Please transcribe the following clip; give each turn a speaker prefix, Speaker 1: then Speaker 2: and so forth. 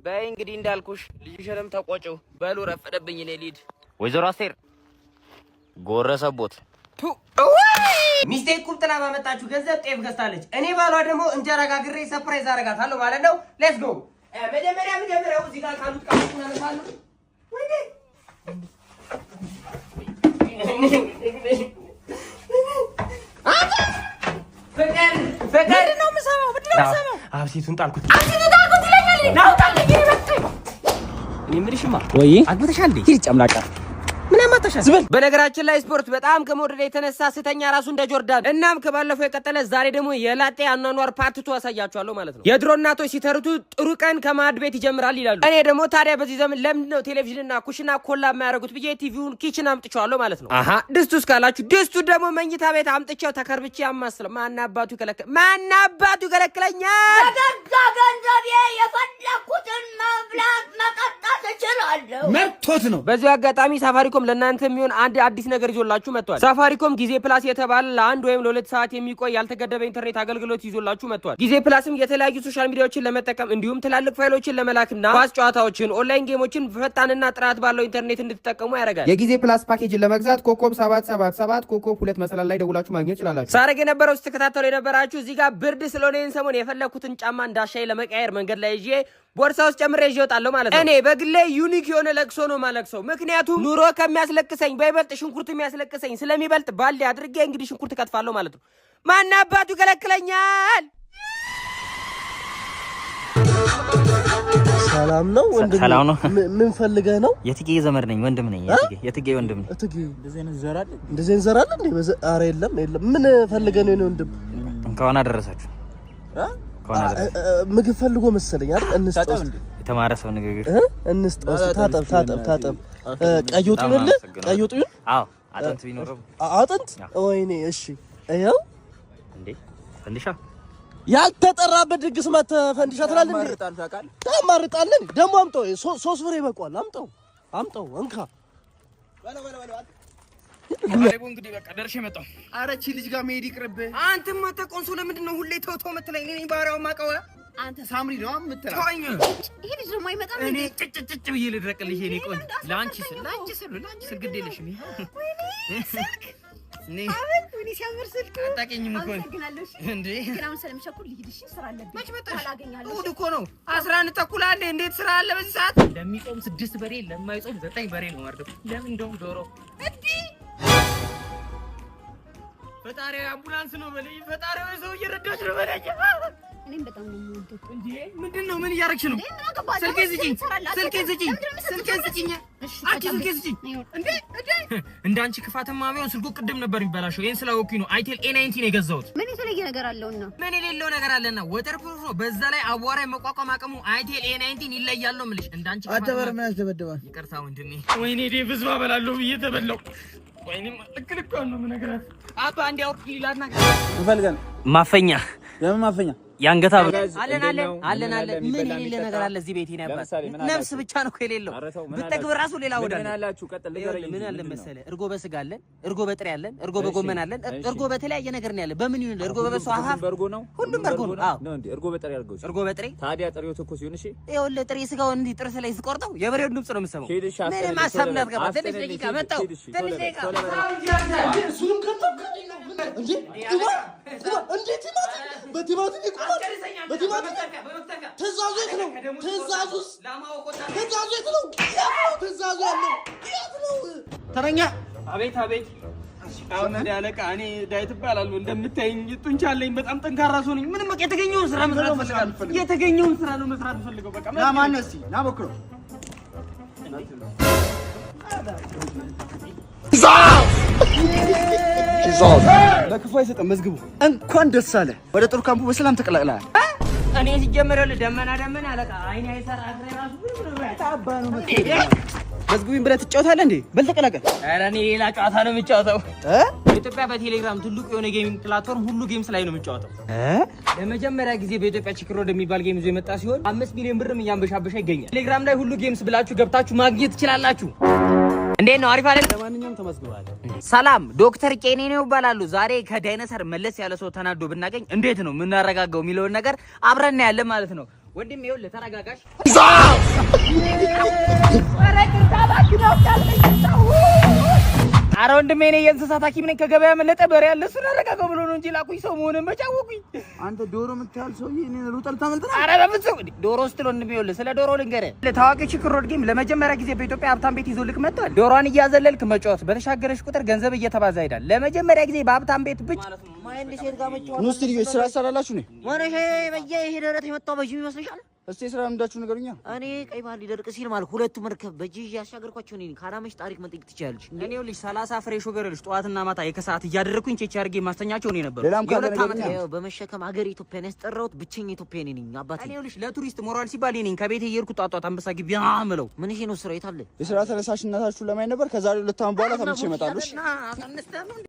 Speaker 1: በይ እንግዲህ እንዳልኩሽ ልጅሽንም ተቆጪው። በሉ ረፈደብኝ እኔ ልሂድ።
Speaker 2: ወይዘሮ አስቴር ጎረሰቦት
Speaker 3: ሚስቴ ቁምጥና ባመጣችሁ ገንዘብ ጤፍ ገዝታለች። እኔ ባሏ ደግሞ እንጀራ ጋግሬ ሰርፕራይዝ አደርጋታለሁ ማለት ነው። ሌትስ ጎ። መጀመሪያው እዚህ ጋር ካሉት ቃሎች እናነሳለን። ወይኔ ፍቅር ነው የምሰማው። ምንድን ነው የምሰማው? አብሲቱን ጣልኩት ይለኛል። ናውጣልኝ ይበቃኝ። እኔ የምልሽማ ወይ አግብተሻል እንዴ? ሂድ ጨምላቃ ምን አማታሻል? ዝብል። በነገራችን ላይ ስፖርት በጣም ከመወደድ የተነሳ ስተኛ ራሱ እንደ ጆርዳን። እናም ከባለፈው የቀጠለ ዛሬ ደግሞ የላጤ አኗኗር ፓርት 2 አሳያችኋለሁ ማለት ነው። የድሮ እናቶች ሲተርቱ ጥሩ ቀን ከማዕድ ቤት ይጀምራል ይላሉ። እኔ ደግሞ ታዲያ በዚህ ዘመን ለምንድን ነው ቴሌቪዥንና ኩሽና ኮላ የማያደርጉት ብዬ ቲቪውን ኪችን አምጥቼዋለሁ ማለት ነው። አሃ ድስቱ እስካላችሁ ድስቱ ደግሞ መኝታ ቤት አምጥቼው ተከርብቼ ያማስለው ማናባቱ ይከለክለኛል።
Speaker 4: በገዛ ገንዘቤ የፈለኩትን መብላት መጠጣት እችላለሁ።
Speaker 3: መርቶት ነው።
Speaker 1: በዚህ አጋጣሚ ሳፋሪኮም ለእናንተ የሚሆን አንድ አዲስ ነገር ይዞላችሁ መጥቷል። ሳፋሪኮም ጊዜ ፕላስ የተባለ ለአንድ ወይም ለ2 ሰዓት የሚቆይ ያልተገደበ ኢንተርኔት አገልግሎት ይዞላችሁ መጥቷል። ጊዜ ፕላስም የተለያዩ ሶሻል ሚዲያዎችን ለመጠቀም እንዲሁም ትላልቅ ፋይሎችን ለመላክና ኳስ ጨዋታዎችን፣ ኦንላይን ጌሞችን ፈጣንና ጥራት ባለው ኢንተርኔት እንድትጠቀሙ ያደርጋል።
Speaker 5: የጊዜ ፕላስ ፓኬጅን ለመግዛት ኮኮብ 777 ኮኮብ 2 መሰላል ላይ ደውላችሁ ማግኘት ይችላላችሁ።
Speaker 1: ሳረግ የነበረው ስትከታተሉ የነበራችሁ እዚህ ጋር ብርድ ስለሆነ ይህን ሰሞን የፈለኩትን ጫማ እንዳሻይ ለመቀየር መንገድ ላይ ይዤ ቦርሳ ውስጥ ጨምሬ ይዤ እወጣለሁ ማለት ነው። እኔ በግሌ ዩኒክ የሆነ ለቅሶ ነው ማለቅሰው። ምክንያቱም ኑሮ ከሚያስለቅሰኝ በይበልጥ ሽንኩርት የሚያስለቅሰኝ ስለሚበልጥ ባልዲ አድርጌ እንግዲህ ሽንኩርት ከትፋለሁ ማለት ነው። ማን አባቱ ይከለክለኛል?
Speaker 6: ሰላም ነው ወንድም?
Speaker 2: ሰላም ነው።
Speaker 6: ምን ፈልገህ ነው?
Speaker 2: የትጌ ዘመድ ነኝ፣ ወንድም ነኝ። የትጌ ወንድም ነኝ።
Speaker 6: እትጌ እንደዚህ አይነት ዘር አለ? እንደዚህ አይነት ዘር አለ እንዴ? ኧረ የለም። ምን ፈልገህ ነው ወንድም?
Speaker 2: እንኳን አደረሳችሁ።
Speaker 6: ምግብ ፈልጎ መሰለኝ አይደል? እንስጠው።
Speaker 2: የተማረ ሰው ንግግር
Speaker 6: እንስጠው። ታጠብ። ቀይ ወጥ ይሁንልህ። ቀይ ወጥ ይሁን።
Speaker 2: አዎ አጥንት ቢኖረው
Speaker 6: አጥንት። ወይኔ እሺ። ይኸው
Speaker 2: እንዴ ፈንዲሻ
Speaker 6: ያልተጠራበት ድግስ መተህ ፈንዲሻ ትላለህ እንዴ? ታማርጣለህ ደግሞ። አምጣው። 3 ብር ይበቃዋል። አምጣው። እንካ
Speaker 1: አሬቦ እንግዲህ በቃ ደርሼ መጣሁ።
Speaker 5: ኧረ እቺ ልጅ ጋር መሄድ ይቅርብህ።
Speaker 1: አንተማ ተቆንሶ ለምንድን ነው ሁሌ ተውተው የምትለኝ? እኔ ባሪያው ማቀው
Speaker 5: አንተ ሳምሪ ነው የምትለው።
Speaker 1: ተወኝ።
Speaker 4: ይሄ ልጅ ደግሞ አይመጣም።
Speaker 1: እኔ ጭጭጭ ብዬ ልድረቅልሽ። እኔ ቆንጆ ለአንቺ ስል ግድ የለሽም።
Speaker 4: ወይኔ ሲያምር ስልክ
Speaker 1: አታውቂኝም እኮ እንዴ?
Speaker 4: ግን ስለምቸኩል ልሂድ። እሺ ስራ አለብኝ።
Speaker 1: መች መጣሽ? እሑድ እኮ ነው። 11 ተኩል አለ። እንዴት ስራ አለ በዚህ ሰዓት? ለሚጾም 6 በሬ ለማይጾም 9 በሬ ነው ማርደው። ለምን እንደውም ዶሮ እንዴ? ፈጣሪ አምቡላንስ ነው በለኝ። ፈጣሪ ሰው እየረዳች ነው በለኝ።
Speaker 4: እኔም በጣም ነው የምወደው።
Speaker 1: እንዴ ምንድን ነው? ምን እያደረግሽ ነው? ስልኬን ስጪኝ። አንቺ ስልኬን ስጪኝ። እንዴ እንዳንቺ ክፋትማ ቢሆን ስልኩ ቅድም ነበር የሚበላሸው። ይሄን ስላወኩኝ ነው አይቴል A90 ነው የገዛሁት።
Speaker 4: ምን የተለየ ነገር አለውና?
Speaker 1: ምን የሌለው ነገር አለና ወተር ፕሩፍ ነው። በዛ ላይ አቧራ የመቋቋም አቅሙ አይቴል A90 ይለያል ነው የምልሽ። እንዳንቺ
Speaker 5: አተበር ምን ያስደበደባል?
Speaker 1: ይቅርታ ወንድሜ። ወይኔ ብዙ አበላለሁ ብዬ ተበላው። ወይኔ ልክ ነው የምነግራት። አባ አንዴ አውቅ ይላልና
Speaker 5: እንፈልገን
Speaker 2: ማፈኛ
Speaker 5: የምን ማፈኛ?
Speaker 2: ያንገታ
Speaker 1: አለን። ምን የሌለ ነገር አለ እዚህ ቤት? ይናባል ነፍስ ብቻ ነው የሌለው። ብትጠግብ ራሱ ሌላ ወዳለ ምን አለ መሰለህ? እርጎ በስጋ አለን፣ እርጎ በጥሬ አለን፣ እርጎ በጎመን አለን፣ እርጎ በተለያየ ነገር ነው ያለ። በምን ይሁን? እርጎ በበሶ አሃፍ
Speaker 7: በርጎ ነው።
Speaker 2: ሁሉም በርጎ ነው። አዎ
Speaker 7: ነው እንዴ? እርጎ በጥሬ አድርገው።
Speaker 2: እርጎ በጥሬ
Speaker 7: ታዲያ ጥሬው ትኩስ ይሁን። እሺ
Speaker 2: ይኸውልህ፣ ጥሬ ስጋውን እንዲህ ጥርስ ላይ ስቆርጠው የበሬውን ድምጽ ነው የምሰማው። ምንም ሀሳብ እንዳትገባ። ትንሽ ደቂቃ መጣሁ። ትንሽ ደቂቃ
Speaker 5: ተረኛ።
Speaker 1: አቤት አሁን እንደ አለቃ እኔ ዳዊት እባላለሁ። እንደምታይኝ ጡንቻ አለኝ። በጣም ጠንካራ ሰው ነኝ። ምንም በቃ የተገኘውን ስራ መስራት ፈልጋለሁ። የተገኘውን ስራ ነው መስራት ፈልገው። በቃ
Speaker 5: ና ማን ነው? እስኪ ና ሞክረው። ለክፉ አይሰጥም መዝግቡ። እንኳን ደስ አለ። ወደ ጥሩ ካምፑ በሰላም ተቀላቅለሃል።
Speaker 1: እኔ ሲጀመር ደመና አለቃ አይኔ አይሰራ አግሬ ራሱ
Speaker 5: መዝግቡኝ ብለህ ትጫወታለህ እንዴ? በል ተቀላቀል።
Speaker 1: ኧረ እኔ ሌላ ጨዋታ ነው የምጫወተው። በኢትዮጵያ በቴሌግራም ትልቁ የሆነ ጌሚንግ ፕላትፎርም ሁሉ ጌምስ ላይ ነው የምጫወተው። ለመጀመሪያ ጊዜ በኢትዮጵያ ቺክሮ የሚባል ጌም ይዞ የመጣ ሲሆን 5 ሚሊዮን ብርም እያንበሻበሻ ይገኛል። ቴሌግራም ላይ ሁሉ ጌምስ ብላችሁ ገብታችሁ ማግኘት ትችላላችሁ። እንዴት ነው? አሪፍ አይደል?
Speaker 5: ለማንኛውም ተመዝግበዋል።
Speaker 2: ሰላም፣ ዶክተር ቄኔ ነው ይባላሉ። ዛሬ ከዳይኖሰር መለስ ያለ ሰው ተናዶ ብናገኝ እንዴት ነው የምናረጋጋው የሚለውን ነገር አብረን ያለ ማለት ነው። ወንድም ይኸውልህ ተረጋጋሽ። ኧረ ወንድሜ እኔ የእንስሳት ሐኪም ነኝ። ከገበያ መለጠ በሬ ያለ እሱን አረጋጋው ብሎ ነው እንጂ ላኩኝ ሰው መሆንን በጫወኩኝ።
Speaker 5: አንተ ዶሮ የምትያል ሰውዬ እኔን ሩጠል ታመልጥና።
Speaker 2: ኧረ በፍፁም ዶሮ ስትል ወንድሜ ይኸውልህ ስለ ዶሮ ልንገርህ። ታዋቂ ችክር ሮድ ጌም ለመጀመሪያ ጊዜ በኢትዮጵያ ሀብታም ቤት ይዞ ልክ መጥቷል። ዶሮዋን እያዘለልክ መጫወት፣ በተሻገረሽ ቁጥር ገንዘብ እየተባዛ ይሄዳል። ለመጀመሪያ ጊዜ በሀብታም ቤት ብቻ ማይንድ ሴት ጋር መጫወት።
Speaker 5: ኑ ስቱዲዮ ስራ ሰራላችሁ ነው
Speaker 2: ወረሄ በየ ይሄ ደረት የመጣው በጂ ይመስልሻል?
Speaker 5: እስቲ ስራ እንዳችሁ ነገሩኛ።
Speaker 2: እኔ ቀይ ባህር ሊደርቅ ሲል ማለት ሁለቱ መርከብ በጂ ያሻገርኳቸው ነኝ። ካራመሽ ታሪክ መጠየቅ ትችያለሽ። እኔ ልጅ 30 ፍሬ ሹገር ልጅ ጠዋትና ማታ የከሰዓት እያደረኩኝ ቼቼ አድርጌ ማስተኛቸው ነው ነበር።
Speaker 5: ሌላም ካለ ነገሩኛ
Speaker 2: በመሸከም ሀገር ኢትዮጵያን ያስጠራሁት ብቸኛ ኢትዮጵያዊ ነኝ አባቴ። እኔ ልጅ ለቱሪስት ሞራል ሲባል ነኝ ከቤቴ እየሄድኩ ጧጧት አንበሳ ግቢ አምለው ምን ይሄ ነው ስራ የታለ?
Speaker 5: የስራ ተነሳሽነታችሁ ለማይ ነበር። ከዛሬ 2 ዓመት በኋላ ተመልሼ እመጣለሁ።